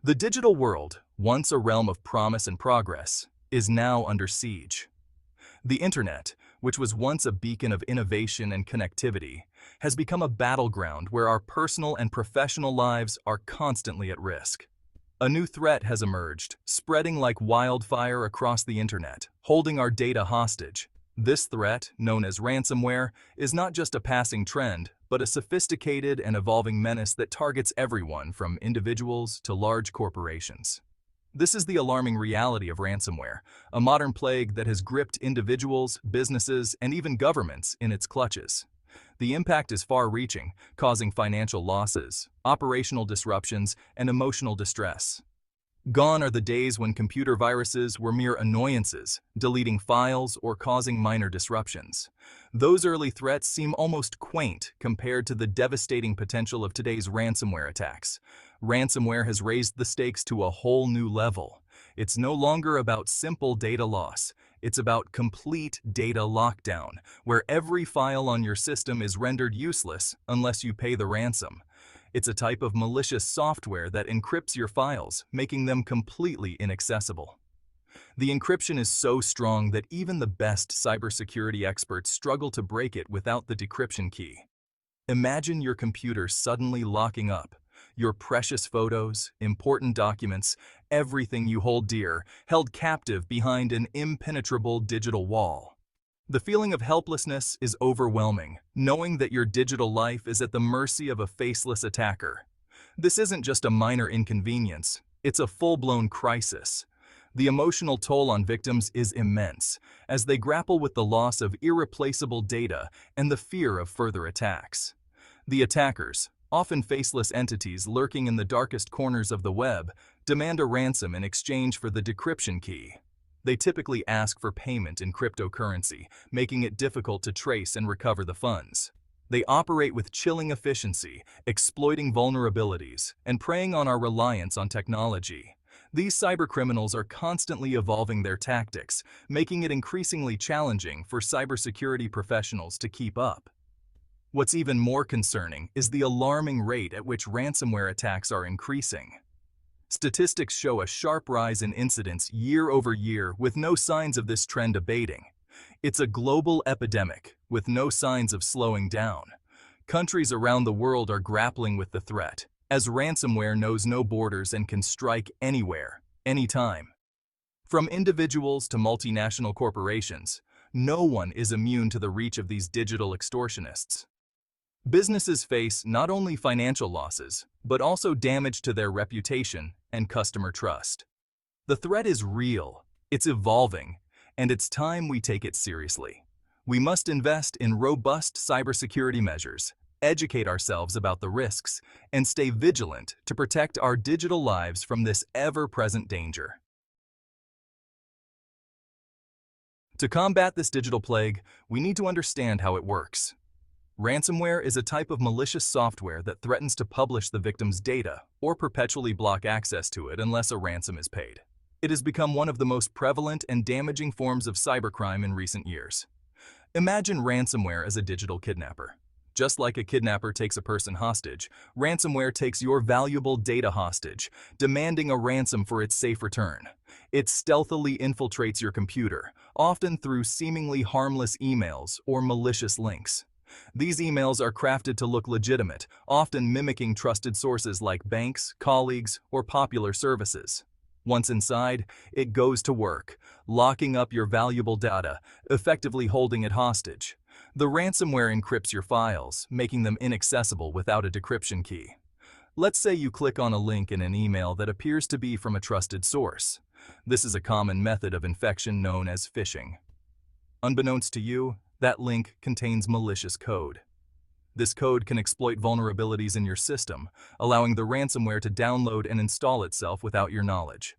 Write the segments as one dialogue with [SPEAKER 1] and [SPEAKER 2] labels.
[SPEAKER 1] The digital world, once a realm of promise and progress, is now under siege. The internet, which was once a beacon of innovation and connectivity, has become a battleground where our personal and professional lives are constantly at risk. A new threat has emerged, spreading like wildfire across the internet, holding our data hostage. This threat, known as ransomware, is not just a passing trend, but a sophisticated and evolving menace that targets everyone from individuals to large corporations. This is the alarming reality of ransomware, a modern plague that has gripped individuals, businesses, and even governments in its clutches. The impact is far-reaching, causing financial losses, operational disruptions, and emotional distress. Gone are the days when computer viruses were mere annoyances, deleting files or causing minor disruptions. Those early threats seem almost quaint compared to the devastating potential of today's ransomware attacks. Ransomware has raised the stakes to a whole new level. It's no longer about simple data loss. It's about complete data lockdown, where every file on your system is rendered useless unless you pay the ransom. It's a type of malicious software that encrypts your files, making them completely inaccessible. The encryption is so strong that even the best cybersecurity experts struggle to break it without the decryption key. Imagine your computer suddenly locking up. Your precious photos, important documents, everything you hold dear, held captive behind an impenetrable digital wall. The feeling of helplessness is overwhelming, knowing that your digital life is at the mercy of a faceless attacker. This isn't just a minor inconvenience, it's a full-blown crisis. The emotional toll on victims is immense, as they grapple with the loss of irreplaceable data and the fear of further attacks. The attackers, often faceless entities lurking in the darkest corners of the web, demand a ransom in exchange for the decryption key. They typically ask for payment in cryptocurrency, making it difficult to trace and recover the funds. They operate with chilling efficiency, exploiting vulnerabilities, and preying on our reliance on technology. These cybercriminals are constantly evolving their tactics, making it increasingly challenging for cybersecurity professionals to keep up. What's even more concerning is the alarming rate at which ransomware attacks are increasing. Statistics show a sharp rise in incidents year over year with no signs of this trend abating. It's a global epidemic with no signs of slowing down. Countries around the world are grappling with the threat, as ransomware knows no borders and can strike anywhere, anytime. From individuals to multinational corporations, no one is immune to the reach of these digital extortionists. Businesses face not only financial losses, but also damage to their reputation and customer trust. The threat is real, it's evolving, and it's time we take it seriously. We must invest in robust cybersecurity measures, educate ourselves about the risks, and stay vigilant to protect our digital lives from this ever-present danger. To combat this digital plague, we need to understand how it works. Ransomware is a type of malicious software that threatens to publish the victim's data or perpetually block access to it unless a ransom is paid. It has become one of the most prevalent and damaging forms of cybercrime in recent years. Imagine ransomware as a digital kidnapper. Just like a kidnapper takes a person hostage, ransomware takes your valuable data hostage, demanding a ransom for its safe return. It stealthily infiltrates your computer, often through seemingly harmless emails or malicious links. These emails are crafted to look legitimate, often mimicking trusted sources like banks, colleagues, or popular services. Once inside, it goes to work, locking up your valuable data, effectively holding it hostage. The ransomware encrypts your files, making them inaccessible without a decryption key. Let's say you click on a link in an email that appears to be from a trusted source. This is a common method of infection known as phishing. Unbeknownst to you, that link contains malicious code. This code can exploit vulnerabilities in your system, allowing the ransomware to download and install itself without your knowledge.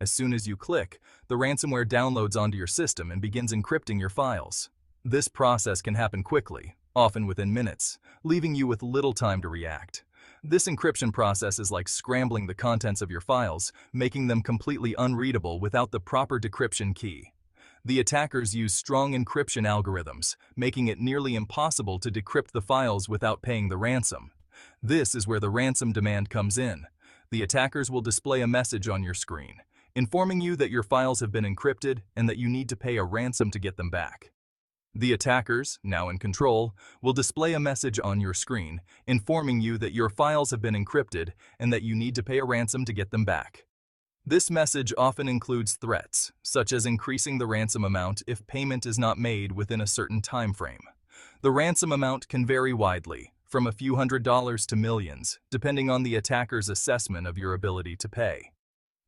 [SPEAKER 1] As soon as you click, the ransomware downloads onto your system and begins encrypting your files. This process can happen quickly, often within minutes, leaving you with little time to react. This encryption process is like scrambling the contents of your files, making them completely unreadable without the proper decryption key. The attackers use strong encryption algorithms, making it nearly impossible to decrypt the files without paying the ransom. This is where the ransom demand comes in. The attackers will display a message on your screen, informing you that your files have been encrypted and that you need to pay a ransom to get them back. The attackers, now in control, will display a message on your screen, informing you that your files have been encrypted and that you need to pay a ransom to get them back. This message often includes threats, such as increasing the ransom amount if payment is not made within a certain time frame. The ransom amount can vary widely, from a few $100s to millions, depending on the attacker's assessment of your ability to pay.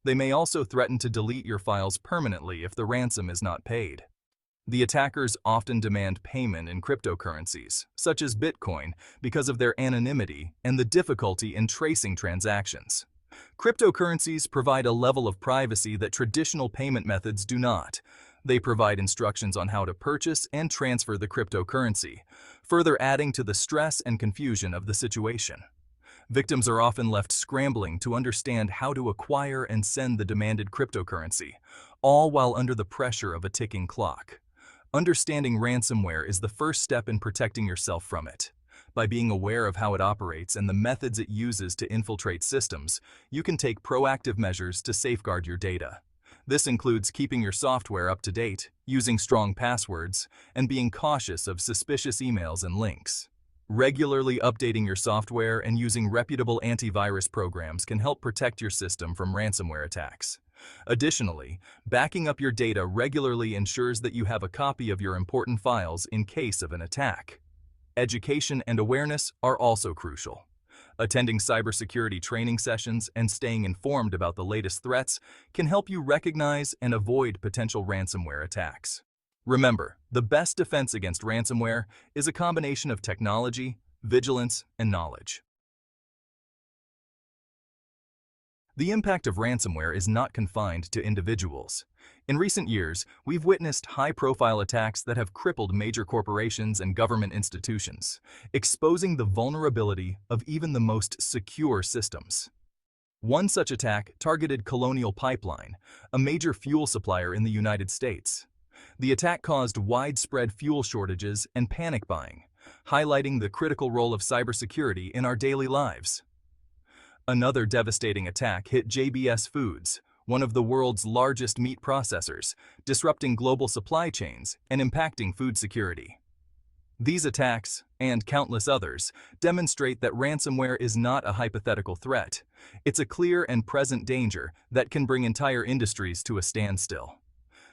[SPEAKER 1] They may also threaten to delete your files permanently if the ransom is not paid. The attackers often demand payment in cryptocurrencies, such as Bitcoin, because of their anonymity and the difficulty in tracing transactions. Cryptocurrencies provide a level of privacy that traditional payment methods do not. They provide instructions on how to purchase and transfer the cryptocurrency, further adding to the stress and confusion of the situation. Victims are often left scrambling to understand how to acquire and send the demanded cryptocurrency, all while under the pressure of a ticking clock. Understanding ransomware is the first step in protecting yourself from it. By being aware of how it operates and the methods it uses to infiltrate systems, you can take proactive measures to safeguard your data. This includes keeping your software up to date, using strong passwords, and being cautious of suspicious emails and links. Regularly updating your software and using reputable antivirus programs can help protect your system from ransomware attacks. Additionally, backing up your data regularly ensures that you have a copy of your important files in case of an attack. Education and awareness are also crucial. Attending cybersecurity training sessions and staying informed about the latest threats can help you recognize and avoid potential ransomware attacks. Remember, the best defense against ransomware is a combination of technology, vigilance, and knowledge. The impact of ransomware is not confined to individuals. In recent years, we've witnessed high-profile attacks that have crippled major corporations and government institutions, exposing the vulnerability of even the most secure systems. One such attack targeted Colonial Pipeline, a major fuel supplier in the United States. The attack caused widespread fuel shortages and panic buying, highlighting the critical role of cybersecurity in our daily lives. Another devastating attack hit JBS Foods, one of the world's largest meat processors, disrupting global supply chains and impacting food security. These attacks, and countless others, demonstrate that ransomware is not a hypothetical threat. It's a clear and present danger that can bring entire industries to a standstill.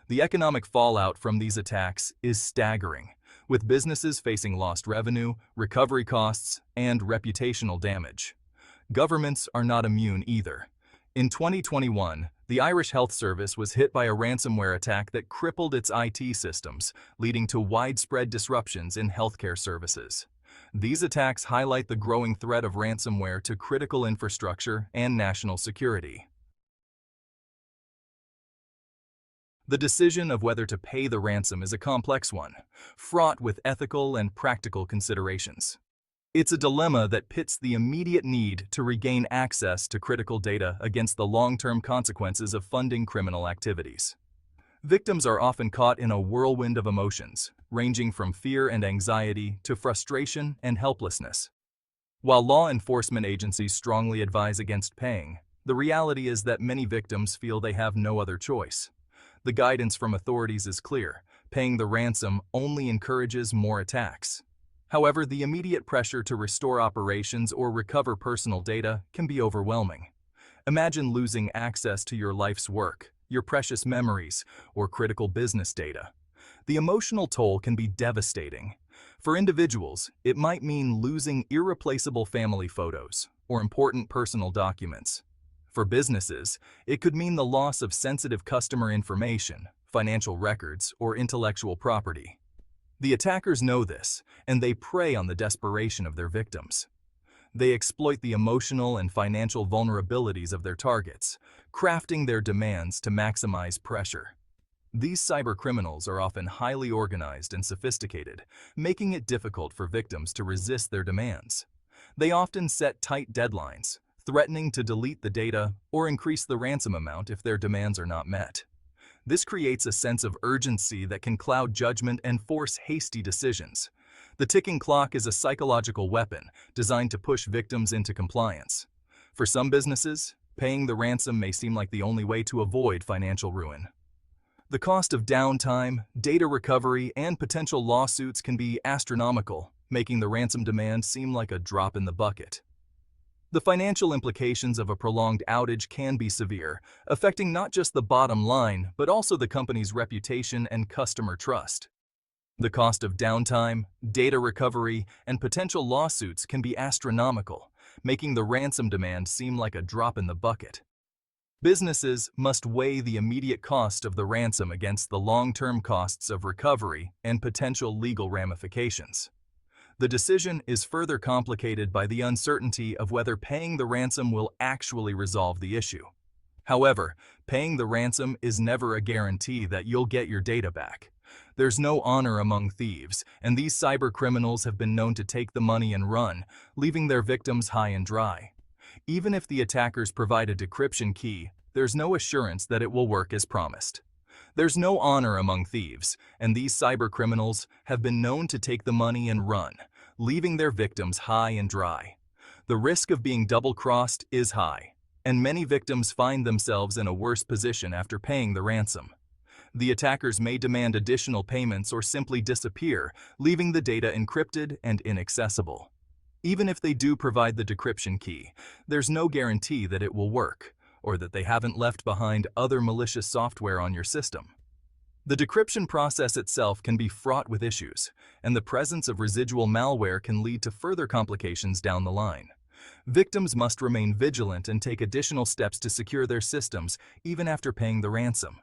[SPEAKER 1] The economic fallout from these attacks is staggering, with businesses facing lost revenue, recovery costs, and reputational damage. Governments are not immune either. In 2021, the Irish Health Service was hit by a ransomware attack that crippled its IT systems, leading to widespread disruptions in healthcare services. These attacks highlight the growing threat of ransomware to critical infrastructure and national security. The decision of whether to pay the ransom is a complex one, fraught with ethical and practical considerations. It's a dilemma that pits the immediate need to regain access to critical data against the long-term consequences of funding criminal activities. Victims are often caught in a whirlwind of emotions, ranging from fear and anxiety to frustration and helplessness. While law enforcement agencies strongly advise against paying, the reality is that many victims feel they have no other choice. The guidance from authorities is clear: paying the ransom only encourages more attacks. However, the immediate pressure to restore operations or recover personal data can be overwhelming. Imagine losing access to your life's work, your precious memories, or critical business data. The emotional toll can be devastating. For individuals, it might mean losing irreplaceable family photos or important personal documents. For businesses, it could mean the loss of sensitive customer information, financial records, or intellectual property. The attackers know this, and they prey on the desperation of their victims. They exploit the emotional and financial vulnerabilities of their targets, crafting their demands to maximize pressure. These cybercriminals are often highly organized and sophisticated, making it difficult for victims to resist their demands. They often set tight deadlines, threatening to delete the data or increase the ransom amount if their demands are not met. This creates a sense of urgency that can cloud judgment and force hasty decisions. The ticking clock is a psychological weapon designed to push victims into compliance. For some businesses, paying the ransom may seem like the only way to avoid financial ruin. The cost of downtime, data recovery, and potential lawsuits can be astronomical, making the ransom demand seem like a drop in the bucket. The financial implications of a prolonged outage can be severe, affecting not just the bottom line, but also the company's reputation and customer trust. The cost of downtime, data recovery, and potential lawsuits can be astronomical, making the ransom demand seem like a drop in the bucket. Businesses must weigh the immediate cost of the ransom against the long-term costs of recovery and potential legal ramifications. The decision is further complicated by the uncertainty of whether paying the ransom will actually resolve the issue. However, paying the ransom is never a guarantee that you'll get your data back. There's no honor among thieves, and these cyber criminals have been known to take the money and run, leaving their victims high and dry. Even if the attackers provide a decryption key, there's no assurance that it will work as promised. There's no honor among thieves, and these cyber criminals have been known to take the money and run, leaving their victims high and dry. The risk of being double-crossed is high, and many victims find themselves in a worse position after paying the ransom. The attackers may demand additional payments or simply disappear, leaving the data encrypted and inaccessible. Even if they do provide the decryption key, there's no guarantee that it will work, or that they haven't left behind other malicious software on your system. The decryption process itself can be fraught with issues, and the presence of residual malware can lead to further complications down the line. Victims must remain vigilant and take additional steps to secure their systems even after paying the ransom.